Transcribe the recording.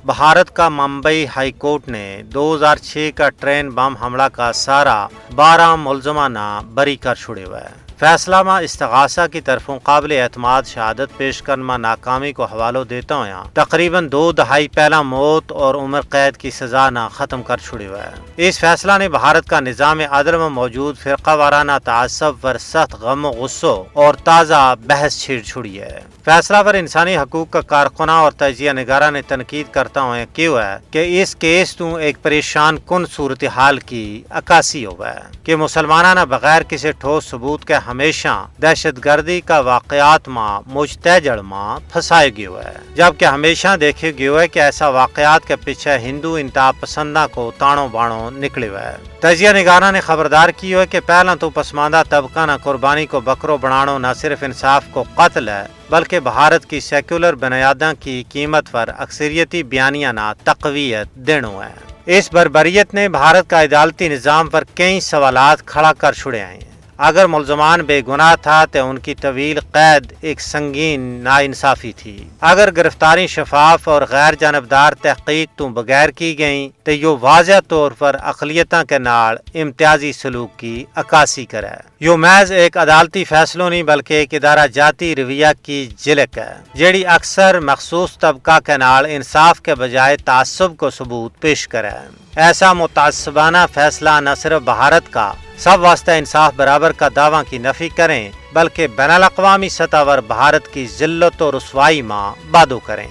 بھارت کا Mumbai high court نے 2006 کا ٹرین بم حملہ کا سارا 12 ملزمانہ بری کر چھڑے ہوئے ہے۔ فیصلہ میں استغاثہ کی طرفوں قابل اعتماد شہادت پیش کرنا ناکامی کو حوالہ دیتا ہوا تقریباً 2 دہائی پہلا موت اور عمر قید کی سزا نہ ختم کر چھڑے ہوئے ہے۔ اس فیصلہ نے بھارت کا نظام عدل میں موجود فرقہ وارانہ تعصب پر سخت غم و غصوں اور تازہ بحث چھیڑ چھڑی ہے۔ فیصلہ پر انسانی حقوق کا کارکنہ اور تجزیہ نگارہ نے تنقید کرتا ہوئے کیوں ہے کہ اس کیس تو ایک پریشان کن صورتحال کی عکاسی ہوا ہے کہ مسلمانہ بغیر کسی ٹھوس ثبوت کے ہمیشہ دہشت گردی کا واقعات ماں مجتہجڑ ماں پھنسائے گئے ہے، جبکہ ہمیشہ دیکھے گئے ہے کہ ایسا واقعات کے پیچھے ہندو انتہا پسندہ کو تانوں بانوں نکلے ہوئے ہے۔ تجزیہ نگارہ نے خبردار کی ہے کہ پہلا تو پسماندہ طبقہ نہ قربانی کو بکرو بنانا نہ صرف انصاف کو قتل ہے بلکہ بھارت کی سیکولر بنیادوں کی قیمت پر اکثریتی بیانیہ نہ تقویت دینو ہے۔ اس بربریت نے بھارت کا عدالتی نظام پر کئی سوالات کھڑا کر چھڑے ہیں۔ اگر ملزمان بے گناہ تھا تو ان کی طویل قید ایک سنگین ناانصافی تھی۔ اگر گرفتاری شفاف اور غیر جانبدار تحقیق تو بغیر کی گئیں تو یہ واضح طور پر اقلیتوں کے نال امتیازی سلوک کی عکاسی کرے۔ یہ محض ایک عدالتی فیصلوں نہیں بلکہ ایک ادارہ جاتی رویہ کی جھلک ہے جیڑی اکثر مخصوص طبقہ کے نال انصاف کے بجائے تعصب کو ثبوت پیش کرے۔ ایسا متعصبانہ فیصلہ نہ صرف بھارت کا سب واسطہ انصاف برابر کا دعویٰ کی نفی کریں بلکہ بین الاقوامی سطح پر بھارت کی ذلت و رسوائی ماں بادو کریں۔